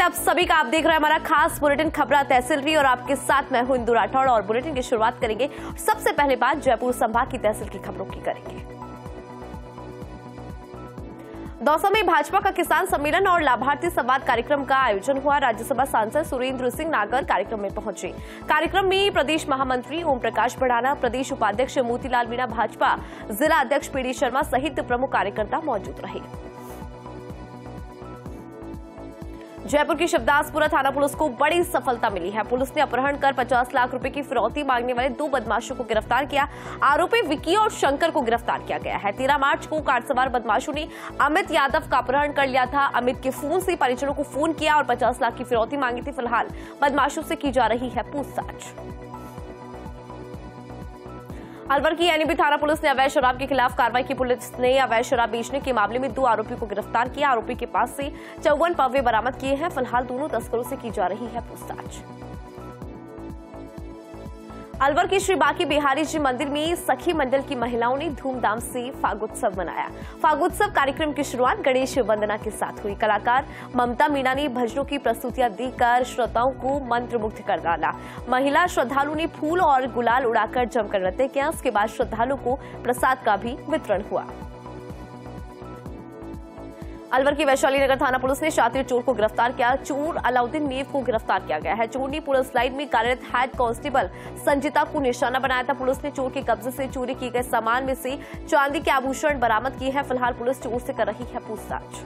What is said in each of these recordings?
आप सभी का। आप देख रहे हैं हमारा खास बुलेटिन खबरा तहसील रही और आपके साथ मैं हूं इंदु राठौड़ और बुलेटिन की शुरुआत करेंगे। सबसे पहले बात जयपुर संभाग की तहसील की खबरों की करेंगे। दौसा में भाजपा का किसान सम्मेलन और लाभार्थी संवाद कार्यक्रम का आयोजन हुआ। राज्यसभा सांसद सुरेंद्र सिंह नागर कार्यक्रम में पहुंचे। कार्यक्रम में प्रदेश महामंत्री ओम प्रकाश भड़ाना, प्रदेश उपाध्यक्ष मोतीलाल मीणा, भाजपा जिला अध्यक्ष पीडी शर्मा सहित प्रमुख कार्यकर्ता मौजूद रहे। जयपुर की शिवदासपुरा थाना पुलिस को बड़ी सफलता मिली है। पुलिस ने अपहरण कर 50 लाख रुपए की फिरौती मांगने वाले 2 बदमाशों को गिरफ्तार किया। आरोपी विक्की और शंकर को गिरफ्तार किया गया है। 13 मार्च को कार सवार बदमाशों ने अमित यादव का अपहरण कर लिया था। अमित के फोन से परिजनों को फोन किया और 50 लाख की फिरौती मांगी थी। फिलहाल बदमाशों से की जा रही है पूछताछ। अलवर की एनएबी थाना पुलिस ने अवैध शराब के खिलाफ कार्रवाई की। पुलिस ने अवैध शराब बेचने के मामले में 2 आरोपियों को गिरफ्तार किया। आरोपी के पास से 54 पौवे बरामद किए हैं। फिलहाल दोनों तस्करों से की जा रही है पूछताछ। अलवर के श्री बांके बिहारी जी मंदिर में सखी मंडल की महिलाओं ने धूमधाम से फागोत्सव मनाया। फागोत्सव कार्यक्रम की शुरुआत गणेश वंदना के साथ हुई। कलाकार ममता मीणा ने भजनों की प्रस्तुतियां देकर श्रोताओं को मंत्रमुग्ध कर डाला। महिला श्रद्धालु ने फूल और गुलाल उड़ाकर जमकर नृत्य किया। उसके बाद श्रद्धालुओं को प्रसाद का भी वितरण हुआ। अलवर की वैशाली नगर थाना पुलिस ने शातिर चोर को गिरफ्तार किया। चोर अलाउद्दीन नेव को गिरफ्तार किया गया है। चोर ने पुलिस लाइन में कार्यरत हेड कांस्टेबल संजिता को निशाना बनाया था। पुलिस ने चोर के कब्जे से चोरी किए गए सामान में से चांदी के आभूषण बरामद किए हैं। फिलहाल पुलिस चोर से कर रही है पूछताछ।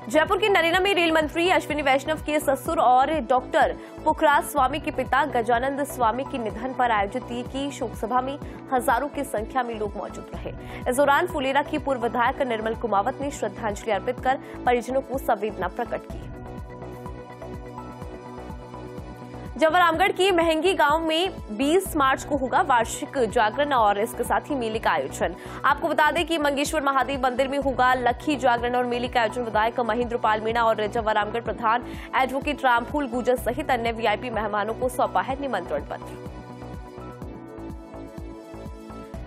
जयपुर के नरेला में रेल मंत्री अश्विनी वैष्णव के ससुर और डॉक्टर पुखराज स्वामी के पिता गजानंद स्वामी के निधन पर आयोजित एक की शोक सभा में हजारों की संख्या में लोग मौजूद रहे। इस दौरान फुलेरा की पूर्व विधायक निर्मल कुमावत ने श्रद्धांजलि अर्पित कर परिजनों को संवेदना प्रकट की। जवारामगढ़ की महंगी गांव में 20 मार्च को होगा वार्षिक जागरण और इसके साथ ही मेले का आयोजन। आपको बता दें कि मंगेश्वर महादेव मंदिर में होगा लखी जागरण और मेले का आयोजन। विधायक महेंद्र पाल मीणा और जवारामगढ़ प्रधान एडवोकेट रामफूल गुजर सहित अन्य वीआईपी मेहमानों को सौंपा है निमंत्रण पत्र।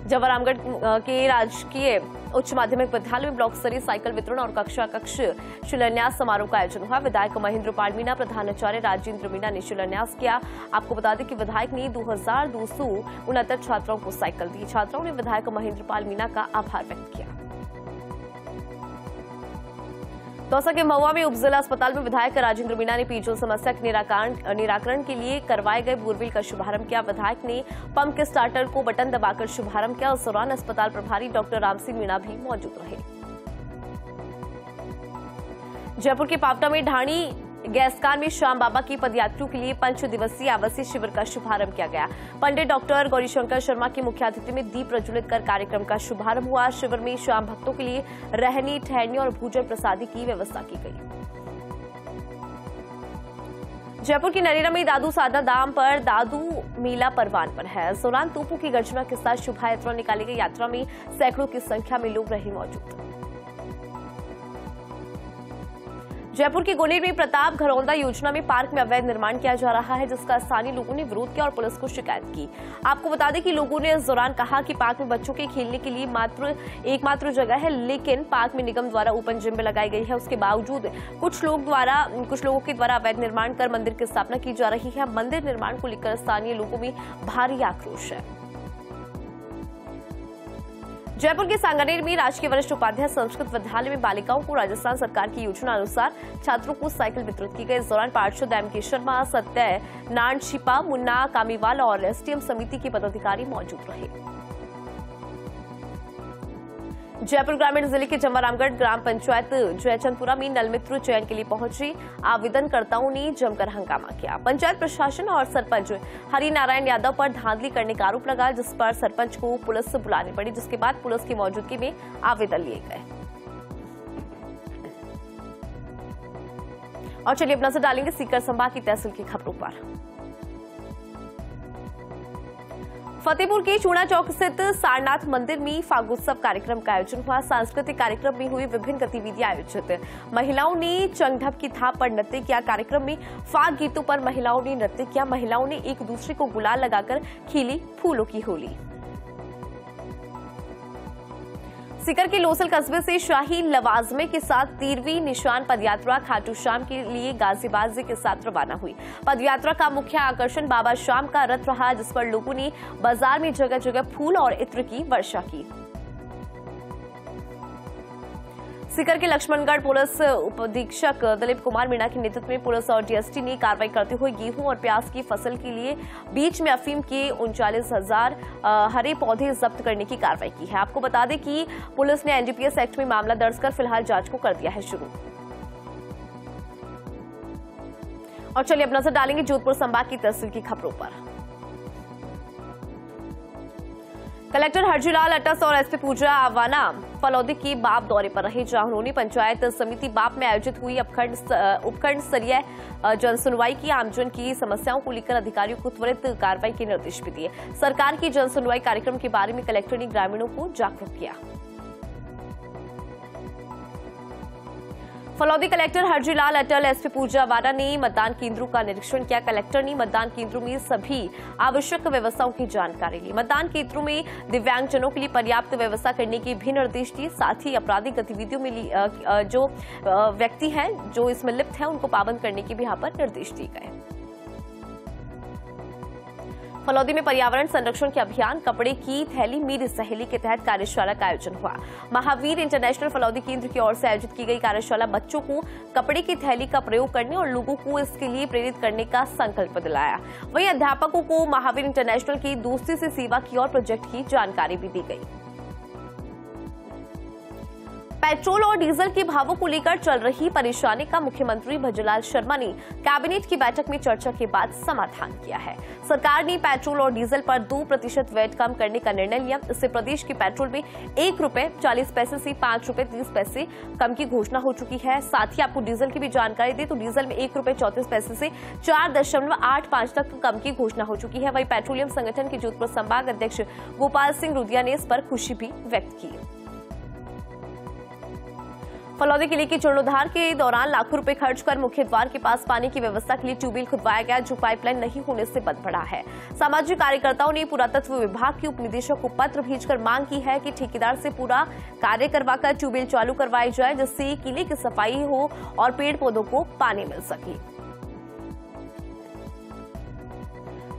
जवारामगढ़ के राजकीय उच्च माध्यमिक विद्यालय में ब्लॉक स्तरीय साइकिल वितरण और कक्षा कक्ष शिलान्यास समारोह का आयोजन हुआ। विधायक महेंद्र पाल मीणा, प्रधानाचार्य राजेंद्र मीणा ने शिलान्यास किया। आपको बता दें कि विधायक ने 2269 छात्राओं को साइकिल दी। छात्राओं ने विधायक महेंद्र पाल मीणा का आभार व्यक्त किया। दौसा के महुआ में उपजिला अस्पताल में विधायक राजेंद्र मीणा ने पेयजल समस्या के निराकरण के लिए करवाए गए बोरवेल का शुभारंभ किया। विधायक ने पंप के स्टार्टर को बटन दबाकर शुभारंभ किया। उस दौरान अस्पताल प्रभारी डॉक्टर रामसिंह मीणा भी मौजूद रहे। जयपुर के पावटा में ढाणी गैसकान में श्याम बाबा की पदयात्रियों के लिए 5 दिवसीय आवासीय शिविर का शुभारंभ किया गया। पंडित डॉक्टर गौरीशंकर शर्मा की मुख्य अतिथि में दीप प्रज्वलित कर कार्यक्रम का शुभारंभ हुआ। शिविर में श्याम भक्तों के लिए रहने, ठहरने और भोजन प्रसादी की व्यवस्था की गई। जयपुर की नरेला में दादू साधना धाम पर दादू मेला परवान पर है। इस दौरान तोपों की गर्जना के साथ शोभा यात्रा निकाली गई। यात्रा में सैकड़ों की संख्या में लोग रहे मौजूद। जयपुर के गोनेर में प्रताप घरौंदा योजना में पार्क में अवैध निर्माण किया जा रहा है, जिसका स्थानीय लोगों ने विरोध किया और पुलिस को शिकायत की। आपको बता दें कि लोगों ने इस दौरान कहा कि पार्क में बच्चों के खेलने के लिए एकमात्र जगह है, लेकिन पार्क में निगम द्वारा ओपन जिम लगाई गई है। उसके बावजूद कुछ लोगों के द्वारा अवैध निर्माण कर मंदिर की स्थापना की जा रही है। मंदिर निर्माण को लेकर स्थानीय लोगों में भारी आक्रोश है। जयपुर के सांगानेर में राजकीय वरिष्ठ उपाध्याय संस्कृत विद्यालय में बालिकाओं को राजस्थान सरकार की योजना अनुसार छात्रों को साइकिल वितरित की गई। इस दौरान पार्षद एम.के. शर्मा, सत्य नारायण छिपा, मुन्ना कामीवाल और एसटीएम समिति के पदाधिकारी मौजूद रहे। जयपुर ग्रामीण जिले के जवारामगढ़ ग्राम पंचायत जयचंदपुरा में नलमित्र चयन के लिए पहुंचे आवेदनकर्ताओं ने जमकर हंगामा किया। पंचायत प्रशासन और सरपंच हरिनारायण यादव पर धांधली करने का आरोप लगा, जिस पर सरपंच को पुलिस बुलानी पड़ी, जिसके बाद पुलिस की मौजूदगी में आवेदन लिए गए। और चलिए अब नजर डालेंगे सीकर संभाग की तहसील की खबरों पर। फतेहपुर के चूना चौक स्थित सारनाथ मंदिर में फागोत्सव कार्यक्रम का आयोजन हुआ। सांस्कृतिक कार्यक्रम में हुई विभिन्न गतिविधियां आयोजित। महिलाओं ने चंगढप की थाप पर नृत्य किया। कार्यक्रम में फाग गीतों पर महिलाओं ने नृत्य किया। महिलाओं ने एक दूसरे को गुलाल लगाकर खेली फूलों की होली। सीकर के लोसल कस्बे से शाही लवाजमे के साथ 13वीं निशान पदयात्रा खाटू श्याम के लिए गाजीबाजी के साथ रवाना हुई। पदयात्रा का मुख्य आकर्षण बाबा श्याम का रथ रहा, जिस पर लोगों ने बाजार में जगह जगह फूल और इत्र की वर्षा की। सीकर के लक्ष्मणगढ़ पुलिस उपाधीक्षक दिलीप कुमार मीणा के नेतृत्व में पुलिस और डीएसटी ने कार्रवाई करते हुए गेहूं और प्याज की फसल के लिए बीच में अफीम के 39,000 हरे पौधे जब्त करने की कार्रवाई की है। आपको बता दें कि पुलिस ने एनडीपीएस एक्ट में मामला दर्ज कर फिलहाल जांच को कर दिया है शुरू। और चलिए अब नजर डालेंगे जोधपुर संभाग की तहसील की खबरों पर। कलेक्टर हरजीलाल अटस और एसपी पूजा आवाना फलौदी की बाप दौरे पर रहे, जहां उन्होंने पंचायत समिति बाप में आयोजित हुई उपखंड स्तरीय जनसुनवाई की। आमजन की समस्याओं को लेकर अधिकारियों को त्वरित कार्रवाई के निर्देश भी दिए। सरकार की जनसुनवाई कार्यक्रम के बारे में कलेक्टर ने ग्रामीणों को जागरूक किया। फलौदी कलेक्टर हरजीलाल अटल एसपी पूजा वारा ने मतदान केंद्रों का निरीक्षण किया। कलेक्टर ने मतदान केंद्रों में सभी आवश्यक व्यवस्थाओं की जानकारी ली। मतदान केंद्रों में दिव्यांगजनों के लिए पर्याप्त व्यवस्था करने के भी निर्देश दिए। साथ ही आपराधिक गतिविधियों में जो व्यक्ति हैं जो इसमें लिप्त हैं उनको पाबंद करने के भी यहाँ पर निर्देश दिए गए। फलौदी में पर्यावरण संरक्षण के अभियान कपड़े की थैली मेरी सहेली के तहत कार्यशाला का आयोजन हुआ। महावीर इंटरनेशनल फलौदी केंद्र की ओर से आयोजित की गई कार्यशाला बच्चों को कपड़े की थैली का प्रयोग करने और लोगों को इसके लिए प्रेरित करने का संकल्प दिलाया। वहीं अध्यापकों को महावीर इंटरनेशनल की दोस्ती से सेवा की ओर प्रोजेक्ट की जानकारी भी दी गई। पेट्रोल और डीजल के भावों को लेकर चल रही परेशानी का मुख्यमंत्री भजनलाल शर्मा ने कैबिनेट की बैठक में चर्चा के बाद समाधान किया है। सरकार ने पेट्रोल और डीजल पर 2% वैट कम करने का निर्णय लिया। इससे प्रदेश के पेट्रोल में ₹1.40 से ₹5.30 कम की घोषणा हो चुकी है। साथ ही आपको डीजल की भी जानकारी दें तो डीजल में ₹1.34 से 4.85 तक कम की घोषणा हो चुकी है। वहीं पेट्रोलियम संगठन के जोधपुर संभाग अध्यक्ष गोपाल सिंह रुदिया ने इस पर खुशी भी व्यक्त की। फलौदी किले के जीर्णोद्धार के दौरान लाखों रुपए खर्च कर मुख्य द्वार के पास पानी की व्यवस्था के लिए ट्यूबवेल खुदवाया गया, जो पाइपलाइन नहीं होने से बंद पड़ा है। सामाजिक कार्यकर्ताओं ने पुरातत्व विभाग के उपनिदेशक को पत्र भेजकर मांग की है कि ठेकेदार से पूरा कार्य करवाकर ट्यूबवेल चालू करवाई जाए, जिससे किले की सफाई हो और पेड़ पौधों को पानी मिल सके।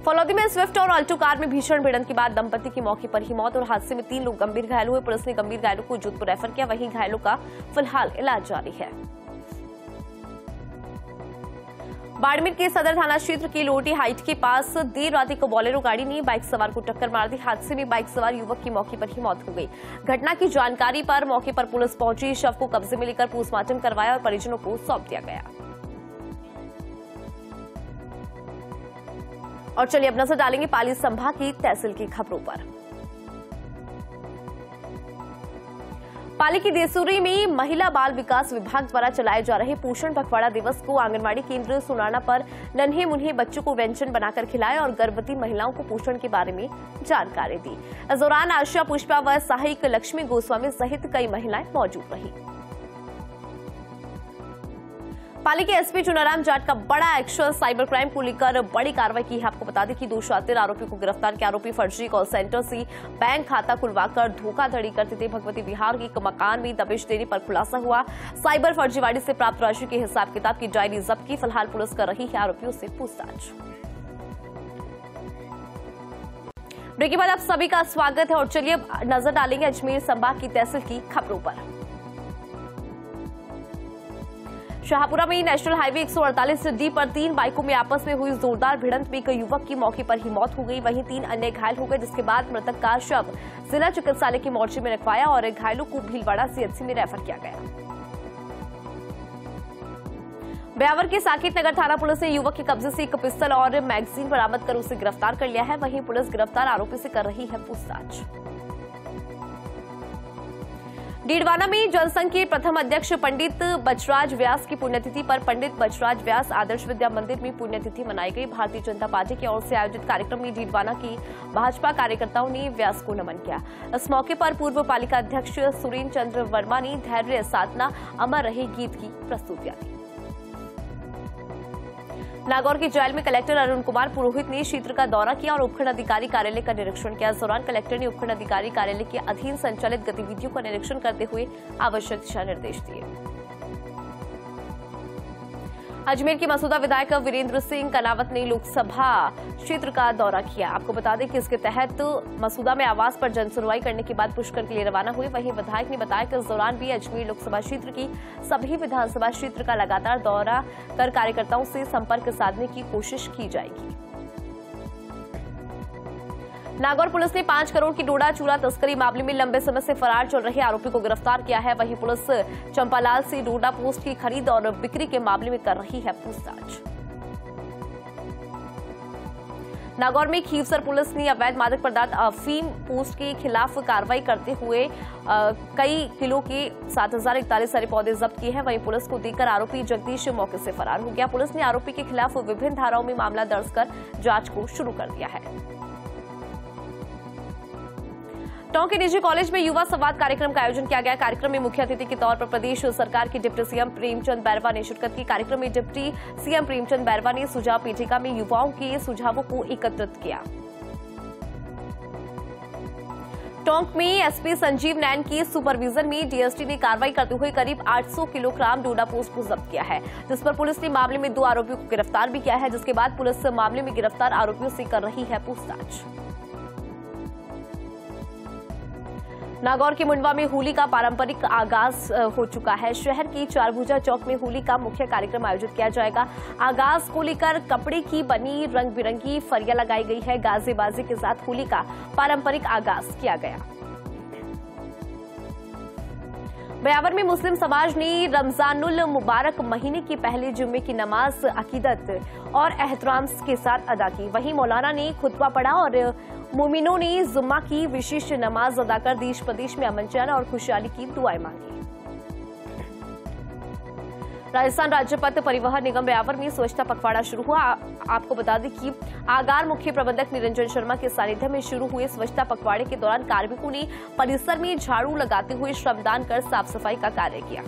फलौदी में स्विफ्ट और अल्टो कार में भीषण भिड़ंत के बाद दंपति की मौके पर ही मौत और हादसे में 3 लोग गंभीर घायल हुए। पुलिस ने गंभीर घायलों को जोधपुर रेफर किया, वहीं घायलों का फिलहाल इलाज जारी है। बाड़मेर के सदर थाना क्षेत्र के लोटी हाइट के पास देर रात एक बोलेरो गाड़ी ने बाइक सवार को टक्कर मार दी। हादसे में बाइक सवार युवक की मौके पर ही मौत हो गई। घटना की जानकारी पर मौके पर पुलिस पहुंची, शव को कब्जे में लेकर पोस्टमार्टम करवाया और परिजनों को सौंप दिया गया। और चलिए अब नजर डालेंगे पाली संभाग की तहसील की खबरों पर। पाली की देसूरी में महिला बाल विकास विभाग द्वारा चलाए जा रहे पोषण पखवाड़ा दिवस को आंगनबाड़ी केंद्र सुनाना पर नन्हे मुन्हे बच्चों को व्यंजन बनाकर खिलाया और गर्भवती महिलाओं को पोषण के बारे में जानकारी दी। इस दौरान आशा, पुष्पा व सहायक लक्ष्मी गोस्वामी सहित कई महिलाएं मौजूद रही। पाली के एसपी चुनाराम जाट का बड़ा एक्शन, साइबर क्राइम को लेकर बड़ी कार्रवाई की है। आपको बता दें कि 2 शातिर आरोपियों को गिरफ्तार किया। आरोपी फर्जी कॉल सेंटर से बैंक खाता खुलवाकर धोखाधड़ी करते थे। भगवती विहार के एक मकान में दबिश देने पर खुलासा हुआ। साइबर फर्जीवाड़ी से प्राप्त राशि के हिसाब किताब की डायरी जब्त की। फिलहाल पुलिस कर रही है आरोपियों से पूछताछ। ब्रेक के बाद आप सभी का स्वागत है और चलिए अब नजर डालेंगे अजमेर संभाग की तहसील की खबरों पर। शाहपुरा में नेशनल हाईवे 148D पर 3 बाइकों में आपस में हुई जोरदार भिड़ंत में एक युवक की मौके पर ही मौत हो गई, वहीं 3 अन्य घायल हो गए, जिसके बाद मृतक का शव जिला चिकित्सालय के मोर्चे में रखवाया और घायलों को भीलवाड़ा सीएचसी में रेफर किया गया। ब्यावर के साकेत नगर थाना पुलिस ने युवक के कब्जे से एक पिस्तौल और मैगजीन बरामद कर उसे गिरफ्तार कर लिया है। वहीं पुलिस गिरफ्तार आरोपी से कर रही है पूछताछ। डीडवाना में जनसंघ के प्रथम अध्यक्ष पंडित बचराज व्यास की पुण्यतिथि पर पंडित बचराज व्यास आदर्श विद्या मंदिर में पुण्यतिथि मनाई गई। भारतीय जनता पार्टी की ओर से आयोजित कार्यक्रम में डीडवाना की भाजपा कार्यकर्ताओं ने व्यास को नमन किया। इस मौके पर पूर्व पालिका अध्यक्ष सुरेंद्र चंद्र वर्मा ने धैर्य साधना अमर रहे गीत की प्रस्तुतियां दी। नागौर की जेल में कलेक्टर अरुण कुमार पुरोहित ने क्षेत्र का दौरा किया और उपखंड अधिकारी कार्यालय का निरीक्षण किया। इस दौरान कलेक्टर ने उपखंड अधिकारी कार्यालय के अधीन संचालित गतिविधियों का निरीक्षण करते हुए आवश्यक दिशा निर्देश दिए। अजमेर के मसूदा विधायक वीरेंद्र सिंह कनावत ने लोकसभा क्षेत्र का दौरा किया। आपको बता दें कि इसके तहत मसूदा में आवास पर जनसुनवाई करने के बाद पुष्कर के लिए रवाना हुए। वहीं विधायक ने बताया कि इस दौरान भी अजमेर लोकसभा क्षेत्र की सभी विधानसभा क्षेत्र का लगातार दौरा कर कार्यकर्ताओं से संपर्क साधने की कोशिश की जाएगी। नागौर पुलिस ने 5 करोड़ की डोडा चूरा तस्करी मामले में लंबे समय से फरार चल रहे आरोपी को गिरफ्तार किया है। वहीं पुलिस चंपालाल से डोडा पोस्ट की खरीद और बिक्री के मामले में कर रही है पूछताछ। नागौर में खीवसर पुलिस ने अवैध मादक पदार्थ अफीम पोस्ट के खिलाफ कार्रवाई करते हुए कई किलो के 7,041 सारे पौधे जब्त किए हैं। वहीं पुलिस को देकर आरोपी जगदीश मौके से फरार हो गया। पुलिस ने आरोपी के खिलाफ विभिन्न धाराओं में मामला दर्ज कर जांच को शुरू कर दिया है। टोंक के निजी कॉलेज में युवा संवाद कार्यक्रम का आयोजन किया गया। कार्यक्रम में मुख्य अतिथि के तौर पर प्रदेश सरकार के डिप्टी सीएम प्रेमचंद बैरवा ने शिरकत की। कार्यक्रम में डिप्टी सीएम प्रेमचंद बैरवा ने सुझाव पीठिका में युवाओं के सुझावों को एकत्रित किया। टोंक में एसपी संजीव नैन की सुपरविजन में डीएसटी ने कार्रवाई करते हुए करीब 800 किलोग्राम डोडा पोस्ट को जब्त किया है, जिस पर पुलिस ने मामले में 2 आरोपियों को गिरफ्तार भी किया है, जिसके बाद पुलिस मामले में गिरफ्तार आरोपियों से कर रही है पूछताछ। नागौर के मुंडवा में होली का पारंपरिक आगाज हो चुका है। शहर की चारभुजा चौक में होली का मुख्य कार्यक्रम आयोजित किया जाएगा। आगाज को लेकर कपड़े की बनी रंग बिरंगी फरियां लगाई गई है। गाजे बाजे के साथ होली का पारंपरिक आगाज किया गया। ब्यावर में मुस्लिम समाज ने रमजानुल मुबारक महीने के पहले जुम्मे की नमाज अकीदत और एहतराम के साथ अदा की। वहीं मौलाना ने खुतबा पढ़ा और मोमिनों ने जुम्मा की विशेष नमाज अदा कर देश प्रदेश में अमन चैन और खुशहाली की दुआएं मांगी। राजस्थान राज्य पथ परिवहन निगम ब्यावर में स्वच्छता पखवाड़ा शुरू हुआ। आपको बता दें कि आगार मुख्य प्रबंधक निरंजन शर्मा के सानिध्य में शुरू हुए स्वच्छता पखवाड़े के दौरान कार्मिकों ने परिसर में झाड़ू लगाते हुए श्रमदान कर साफ सफाई का कार्य किया।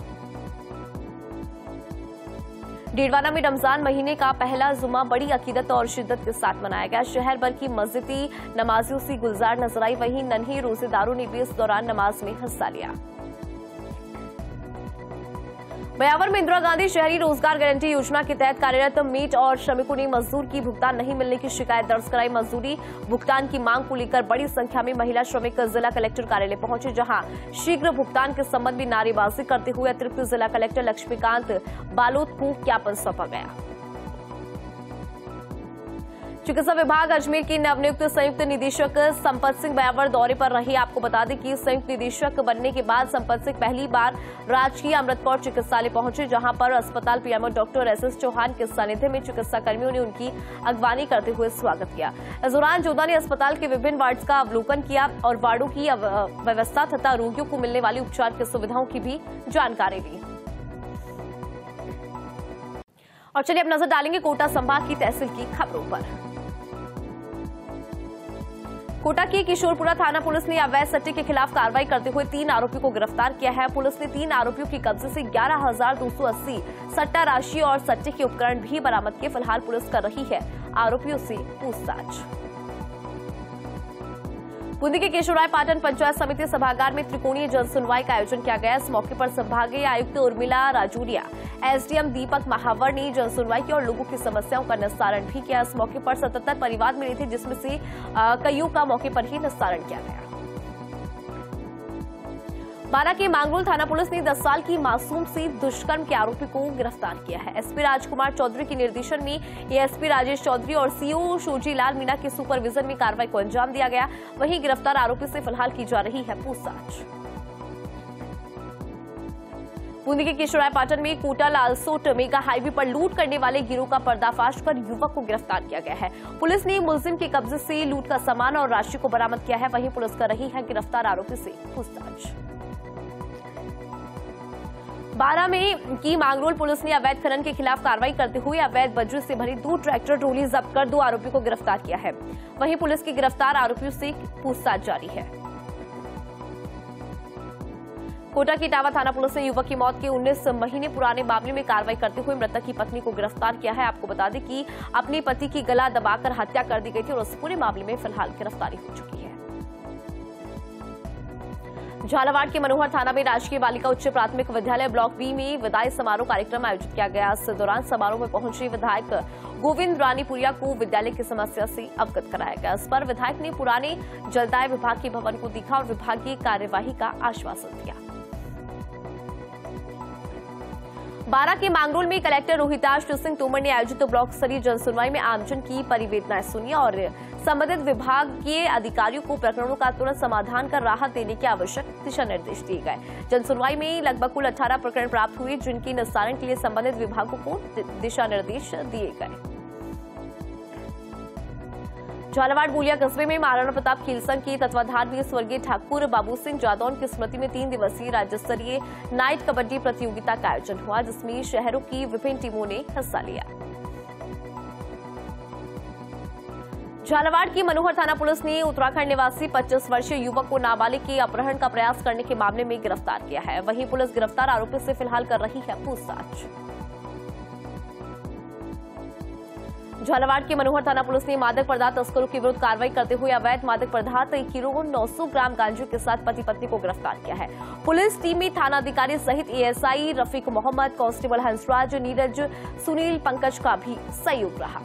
डेडवाना में रमजान महीने का पहला जुमा बड़ी अकीदत और शिद्दत के साथ मनाया गया। शहर भर की मस्जिदी नमाजियों से गुलजार नजर आई। वहीं नन्हे रोजेदारों ने भी इस दौरान नमाज में हिस्सा लिया। ब्यावर में इंदिरा गांधी शहरी रोजगार गारंटी योजना के तहत कार्यरत मेट और श्रमिकों ने मजदूर की भुगतान नहीं मिलने की शिकायत दर्ज कराई। मजदूरी भुगतान की मांग को लेकर बड़ी संख्या में महिला श्रमिक जिला कलेक्टर कार्यालय पहुंचे, जहां शीघ्र भुगतान के संबंध में नारेबाजी करते हुए अतिरिक्त जिला कलेक्टर लक्ष्मीकांत बालोद को ज्ञापन सौंपा गया। चिकित्सा विभाग अजमेर के नवनियुक्त संयुक्त निदेशक संपत सिंह ब्यावर दौरे पर रहे। आपको बता दें कि संयुक्त निदेशक बनने के बाद संपत सिंह पहली बार राजकीय अमृतकौर चिकित्सालय पहुंचे, जहां पर अस्पताल पीएमओ डॉक्टर एसएस चौहान के सानिध्य में चिकित्सा कर्मियों ने उनकी अगवानी करते हुए स्वागत किया। इस दौरान जोधा ने अस्पताल के विभिन्न वार्ड का अवलोकन किया और वार्डों की व्यवस्था तथा रोगियों को मिलने वाली उपचार की सुविधाओं की भी जानकारी ली। और चलिए अब नजर डालेंगे कोटा संभाग की तहसील की खबरों पर। कोटा की किशोरपुरा थाना पुलिस ने अवैध सट्टे के खिलाफ कार्रवाई करते हुए 3 आरोपियों को गिरफ्तार किया है। पुलिस ने 3 आरोपियों के कब्जे से 11,280 सट्टा राशि और सट्टे के उपकरण भी बरामद किए। फिलहाल पुलिस कर रही है आरोपियों से पूछताछ। बूंदी के केशवरायपाटन पंचायत समिति सभागार में त्रिकोणीय जनसुनवाई का आयोजन किया गया। इस मौके पर संभागीय आयुक्त उर्मिला राजूरिया, एसडीएम दीपक महावर ने जनसुनवाई की और लोगों की समस्याओं का निस्तारण भी किया। इस मौके पर 77 परिवार मिले थे, जिसमें से कईयों का मौके पर ही निस्तारण किया गया। बारा के मांगरोल थाना पुलिस ने 10 साल की मासूम से दुष्कर्म के आरोपी को गिरफ्तार किया है। एसपी राजकुमार चौधरी के निर्देशन में एएसपी राजेश चौधरी और सीओ शोजीलाल मीणा के सुपरविजन में कार्रवाई को अंजाम दिया गया। वहीं गिरफ्तार आरोपी से फिलहाल की जा रही है पूछताछ। बूंदी के केशवरायपाटन में कोटा लालसोट मेगा हाईवे पर लूट करने वाले गिरोह का पर्दाफाश कर युवक को गिरफ्तार किया गया है। पुलिस ने मुलजिम के कब्जे से लूट का सामान और राशि को बरामद किया है। वहीं पुलिस कर रही है गिरफ्तार आरोपी से पूछताछ। बारा में की मांगरोल पुलिस ने अवैध खनन के खिलाफ कार्रवाई करते हुए अवैध बजरी से भरी 2 ट्रैक्टर ट्रॉली जब्त कर 2 आरोपियों को गिरफ्तार किया है। वहीं पुलिस की गिरफ्तार आरोपियों से पूछताछ जारी है। कोटा की इटावा थाना पुलिस ने युवक की मौत के 19 महीने पुराने मामले में कार्रवाई करते हुए मृतक की पत्नी को गिरफ्तार किया है। आपको बता दें कि अपने पति की गला दबाकर हत्या कर दी गई थी और उस पूरे मामले में फिलहाल गिरफ्तारी हो चुकी है। झालावाड़ के मनोहर थाना में राजकीय बालिका उच्च प्राथमिक विद्यालय ब्लॉक बी में विदाई समारोह कार्यक्रम आयोजित किया गया। इस दौरान समारोह में पहुंचे विधायक गोविंद रानीपुरिया को विद्यालय की समस्या से अवगत कराया गया। इस पर विधायक ने पुराने जलदाय विभाग के भवन को दिखा और विभागीय कार्यवाही का आश्वासन दिया। बारा के मांगरोल में कलेक्टर रोहिताश सिंह तोमर ने आयोजित ब्लॉक स्तरीय जनसुनवाई में आमजन की परिवेदनाएं सुनी और संबंधित विभागीय अधिकारियों को प्रकरणों का तुरंत समाधान कर राहत देने के आवश्यक दिशा निर्देश दिए गए। जनसुनवाई में लगभग कुल 18 प्रकरण प्राप्त हुए, जिनके निस्तारण के लिए संबंधित विभागों को दिशा निर्देश दिए गए। झालावाड़ बूलिया कस्बे में महाराणा प्रताप खेल संघ के तत्वाधान में स्वर्गीय ठाकुर बाबू सिंह जादौन की स्मृति में 3 दिवसीय राज्य स्तरीय नाइट कबड्डी प्रतियोगिता का आयोजन हुआ, जिसमें शहरों की विभिन्न टीमों ने हिस्सा लिया। झालावाड़ की मनोहर थाना पुलिस ने उत्तराखंड निवासी 25 वर्षीय युवक को नाबालिग के अपहरण का प्रयास करने के मामले में गिरफ्तार किया है। वहीं पुलिस गिरफ्तार आरोपी से फिलहाल कर रही है पूछताछ। झालावाड़ के मनोहर थाना पुलिस ने मादक पदार्थ तस्करों के विरुद्ध कार्रवाई करते हुए अवैध मादक पदार्थ 1 किलो 900 ग्राम गांजे के साथ पति पत्नी को गिरफ्तार किया है। पुलिस टीम में थाना अधिकारी सहित एएसआई रफीक मोहम्मद, कांस्टेबल हंसराज, नीरज, सुनील, पंकज का भी सहयोग रहा।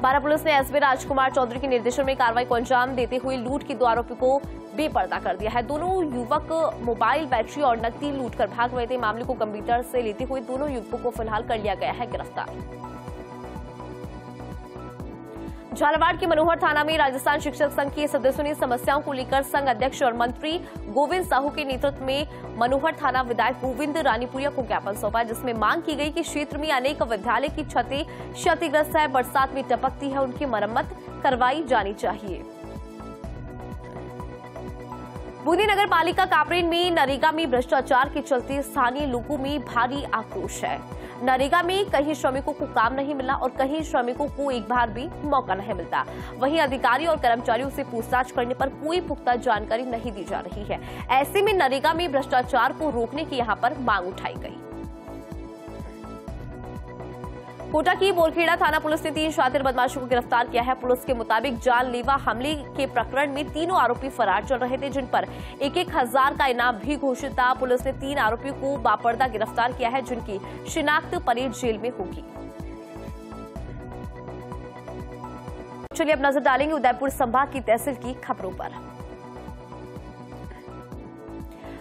बारा पुलिस ने एसपी राजकुमार चौधरी के निर्देशन में कार्रवाई को अंजाम देते हुए लूट के 2 आरोपियों को बेपर्दा कर दिया है। दोनों युवक मोबाइल, बैटरी और नकदी लूट कर भाग रहे थे। मामले को गंभीरता से लेते हुए दोनों युवकों को फिलहाल कर लिया गया है गिरफ्तार। झालावाड़ के मनोहर थाना में राजस्थान शिक्षक संघ के सदस्यों ने समस्याओं को लेकर संघ अध्यक्ष और मंत्री गोविंद साहू के नेतृत्व में मनोहर थाना विधायक गोविंद रानीपुरिया को ज्ञापन सौंपा, जिसमें मांग की गई कि क्षेत्र में अनेक विद्यालय की छतें क्षतिग्रस्त है, बरसात में टपकती है, उनकी मरम्मत करवाई जानी चाहिए। बूंदी नगर पालिका कापरेन में नरेगा में भ्रष्टाचार के चलते स्थानीय लोगों में भारी आक्रोश है। नरेगा में कहीं श्रमिकों को काम नहीं मिला और कहीं श्रमिकों को एक बार भी मौका नहीं मिलता। वहीं अधिकारी और कर्मचारियों से पूछताछ करने पर कोई पुख्ता जानकारी नहीं दी जा रही है। ऐसे में नरेगा में भ्रष्टाचार को रोकने की यहां पर मांग उठाई गई। कोटा की बोरखेड़ा थाना पुलिस ने 3 शातिर बदमाशों को गिरफ्तार किया है। पुलिस के मुताबिक जानलेवा हमले के प्रकरण में तीनों आरोपी फरार चल रहे थे, जिन पर 1-1 हजार का इनाम भी घोषित था। पुलिस ने 3 आरोपियों को बापर्दा गिरफ्तार किया है, जिनकी शिनाख्त परेड जेल में होगी। चलिए अब नजर डालेंगे उदयपुर संभाग की तहसील की खबरों पर।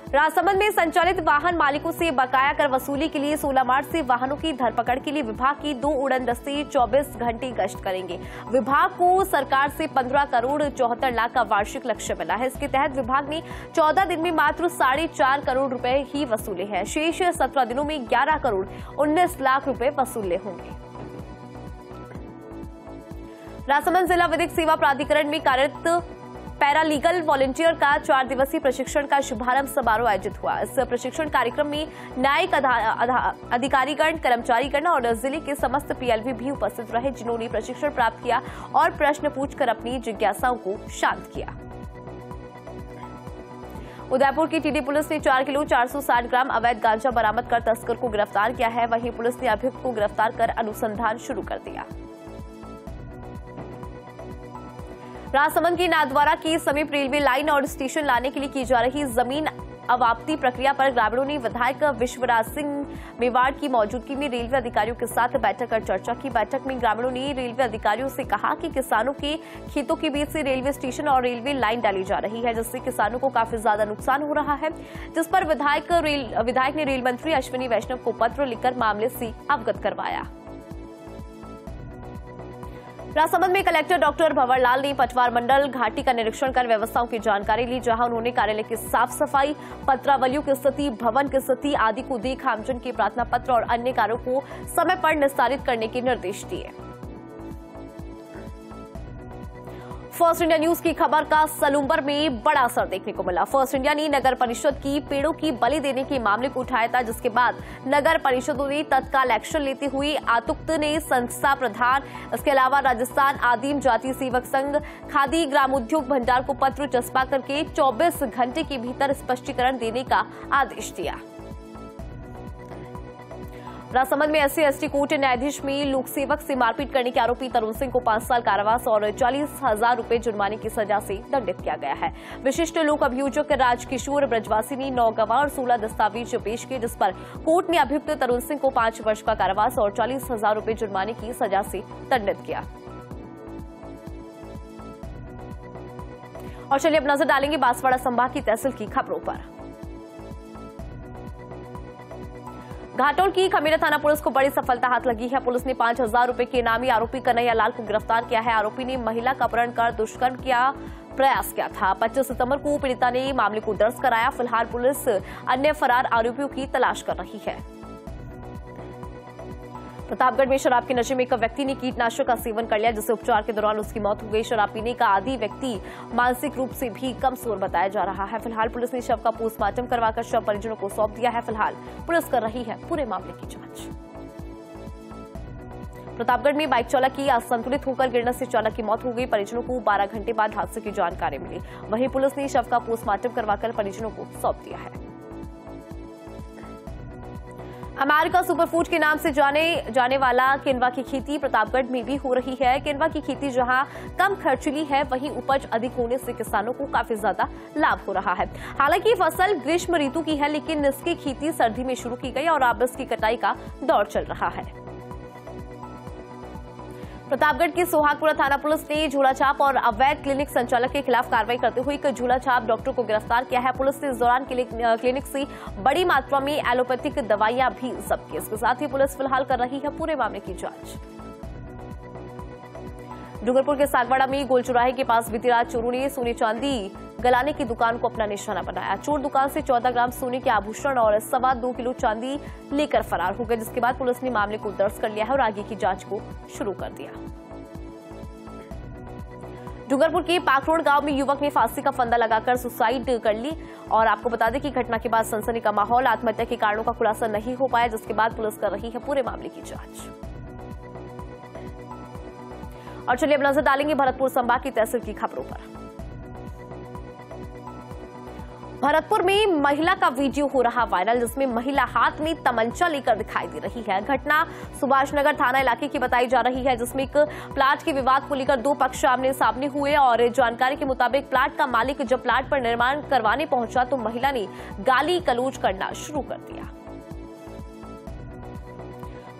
राजसमंद में संचालित वाहन मालिकों से बकाया कर वसूली के लिए 16 मार्च से वाहनों की धरपकड़ के लिए विभाग की 2 उड़न दस्ते 24 घंटे गश्त करेंगे। विभाग को सरकार से 15 करोड़ 74 लाख का वार्षिक लक्ष्य मिला है। इसके तहत विभाग ने 14 दिन में मात्र 4.5 करोड़ रुपए ही वसूले हैं। शेष 17 दिनों में 11 करोड़ 19 लाख रुपए वसूले होंगे। राजसमंद जिला विधिक सेवा प्राधिकरण में कार्यरत पैरालीगल वॉलंटियर का 4 दिवसीय प्रशिक्षण का शुभारंभ समारोह आयोजित हुआ। इस प्रशिक्षण कार्यक्रम में न्यायिक अधिकारीगण, कर्मचारीगण और जिले के समस्त पीएलवी भी उपस्थित रहे, जिन्होंने प्रशिक्षण प्राप्त किया और प्रश्न पूछकर अपनी जिज्ञासाओं को शांत किया। उदयपुर की टीडी पुलिस ने 4 किलो 460 ग्राम अवैध गांजा बरामद कर तस्कर को गिरफ्तार किया है। वहीं पुलिस ने अभियुक्त को गिरफ्तार कर अनुसंधान शुरू कर दिया। राजसमंद की नाथद्वारा के समीप रेलवे लाइन और स्टेशन लाने के लिए की जा रही जमीन अवाप्ति प्रक्रिया पर ग्रामीणों ने विधायक विश्वराज सिंह मेवाड़ की मौजूदगी में रेलवे अधिकारियों के साथ बैठक कर चर्चा की। बैठक में ग्रामीणों ने रेलवे अधिकारियों से कहा कि किसानों के खेतों के बीच से रेलवे स्टेशन और रेलवे लाइन डाली जा रही है, जिससे किसानों को काफी ज्यादा नुकसान हो रहा है, जिस पर विधायक ने रेल मंत्री अश्विनी वैष्णव को पत्र लिखकर मामले से अवगत करवाया। राजसमंद में कलेक्टर डॉक्टर भंवरलाल ने पटवार मंडल घाटी का निरीक्षण कर व्यवस्थाओं की जानकारी ली, जहां उन्होंने कार्यालय की साफ सफाई, पत्रावलियों की स्थिति, भवन की स्थिति आदि को देख आमजन के प्रार्थना पत्र और अन्य कार्यों को समय पर निस्तारित करने के निर्देश दिए। फर्स्ट इंडिया न्यूज की खबर का सलूम्बर में बड़ा असर देखने को मिला। फर्स्ट इंडिया ने नगर परिषद की पेड़ों की बलि देने के मामले को उठाया था, जिसके बाद नगर परिषदों ने तत्काल एक्शन लेते हुए आयुक्त ने संस्था प्रधान, इसके अलावा राजस्थान आदिम जाति सेवक संघ, खादी ग्रामोद्योग भंडार को पत्र चस्पा करके 24 घंटे के भीतर स्पष्टीकरण देने का आदेश दिया। राजसमंद में SC/ST कोर्ट न्यायाधीश में लोक सेवक से मारपीट करने के आरोपी तरुण सिंह को 5 साल कारावास और 40,000 रुपए जुर्माने की सजा से दंडित किया गया है। विशिष्ट लोक अभियोजक राजकिशोर ब्रजवासी ने 9 गवाह और 16 दस्तावेज पेश किए, जिस पर कोर्ट ने अभियुक्त तरुण सिंह को 5 वर्ष का कारावास और 40,000 रुपए जुर्माने की सजा से दंडित किया। और चलिए अब नजर डालेंगे बांसवाड़ा संभाग की तहसील की खबरों पर। घाटोल की खमीरा थाना पुलिस को बड़ी सफलता हाथ लगी है। पुलिस ने 5,000 रुपए के इनामी आरोपी कन्हैया लाल को गिरफ्तार किया है। आरोपी ने महिला का अपहरण कर दुष्कर्म का प्रयास किया था। 25 सितंबर को पीड़िता ने मामले को दर्ज कराया। फिलहाल पुलिस अन्य फरार आरोपियों की तलाश कर रही है। प्रतापगढ़ में शराब के नशे में एक व्यक्ति ने कीटनाशक का सेवन कर लिया, जिससे उपचार के दौरान उसकी मौत हो गई। शराब पीने का आदी व्यक्ति मानसिक रूप से भी कमजोर बताया जा रहा है। फिलहाल पुलिस ने शव का पोस्टमार्टम करवाकर शव परिजनों को सौंप दिया है। फिलहाल पुलिस कर रही है पूरे मामले की जांच। प्रतापगढ़ में बाइक चालक की असंतुलित होकर गिरने से चालक की मौत हो गई। परिजनों को 12 घंटे बाद हादसे की जानकारी मिली। वहीं पुलिस ने शव का पोस्टमार्टम करवाकर परिजनों को सौंप दिया है। अमेरिका सुपरफूड के नाम से जाने वाला किनवा की खेती प्रतापगढ़ में भी हो रही है। किनवा की खेती जहां कम खर्चीली है, वहीं उपज अधिक होने से किसानों को काफी ज्यादा लाभ हो रहा है। हालांकि फसल ग्रीष्म ऋतु की है, लेकिन इसकी खेती सर्दी में शुरू की गई और अब इसकी कटाई का दौर चल रहा है। प्रतापगढ़ की सोहागपुरा थाना पुलिस ने झूलाछाप और अवैध क्लिनिक संचालक के खिलाफ कार्रवाई करते हुए एक झूलाछाप डॉक्टर को गिरफ्तार किया है। पुलिस ने इस दौरान क्लिनिक से बड़ी मात्रा में एलोपैथिक दवाइयां भी जब्त की। इसके साथ ही पुलिस फिलहाल कर रही है पूरे मामले की जांच। डूंगरपुर के सागवाड़ा में गोल चौराहे के पास बीती रात चोरों ने सोने चांदी गलाने की दुकान को अपना निशाना बनाया। चोर दुकान से 14 ग्राम सोने के आभूषण और 2.25 किलो चांदी लेकर फरार हो गए, जिसके बाद पुलिस ने मामले को दर्ज कर लिया है और आगे की जांच को शुरू कर दिया। डूंगरपुर के पाखरोड गांव में युवक ने फांसी का फंदा लगाकर सुसाइड कर ली और आपको बता दें कि घटना के बाद सनसनी का माहौल। आत्महत्या के कारणों का खुलासा नहीं हो पाया, जिसके बाद पुलिस कर रही है पूरे मामले की जांच। और चलिए अब नजर डालेंगे भरतपुर संभाग की तहसील की खबरों पर। भरतपुर में महिला का वीडियो हो रहा वायरल, जिसमें महिला हाथ में तमंचा लेकर दिखाई दे रही है। घटना सुभाष नगर थाना इलाके की बताई जा रही है, जिसमें एक प्लाट के विवाद को लेकर 2 पक्ष आमने सामने हुए और जानकारी के मुताबिक प्लाट का मालिक जब प्लाट पर निर्माण करवाने पहुंचा तो महिला ने गाली गलौज करना शुरू कर दिया।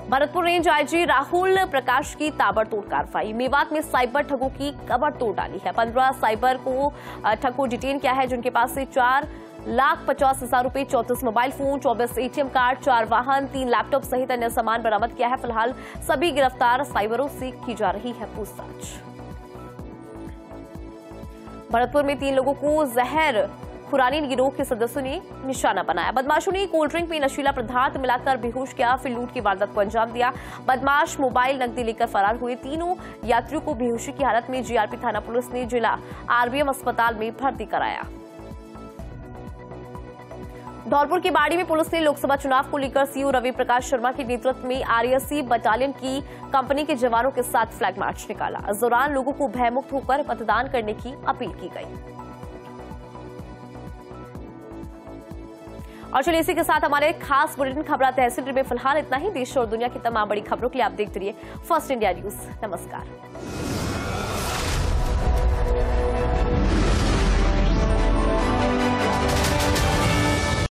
भरतपुर रेंज आईजी राहुल प्रकाश की ताबड़तोड़ कार्रवाई। मेवात में साइबर ठगों की कमर तोड़ डाली है। 15 साइबर को ठग को डिटेन किया है, जिनके पास से 4,50,000 रुपए, 34 मोबाइल फोन, 24 ATM कार्ड, 4 वाहन, 3 लैपटॉप सहित अन्य सामान बरामद किया है। फिलहाल सभी गिरफ्तार साइबरों से की जा रही है पूछताछ। भरतपुर में 3 लोगों को जहर खुरानी गिरोह के सदस्यों ने निशाना बनाया। बदमाशों ने कोल्ड ड्रिंक में नशीला पदार्थ मिलाकर बेहोश किया, फिर लूट की वारदात को अंजाम दिया। बदमाश मोबाइल नकदी लेकर फरार हुए। तीनों यात्रियों को बेहोशी की हालत में GRP थाना पुलिस ने जिला RBM अस्पताल में भर्ती कराया। धौलपुर की बाड़ी में पुलिस ने लोकसभा चुनाव को लेकर CO रवि प्रकाश शर्मा के नेतृत्व में RSC बटालियन की कंपनी के जवानों के साथ फ्लैग मार्च निकाला। इस दौरान लोगों को भयमुक्त होकर मतदान करने की अपील की गई। और चलिए इसी के साथ हमारे खास बुलेटिन खबरा तहसील में फिलहाल इतना ही। देश और दुनिया की तमाम बड़ी खबरों के लिए आप देखते रहिए फर्स्ट इंडिया न्यूज। नमस्कार।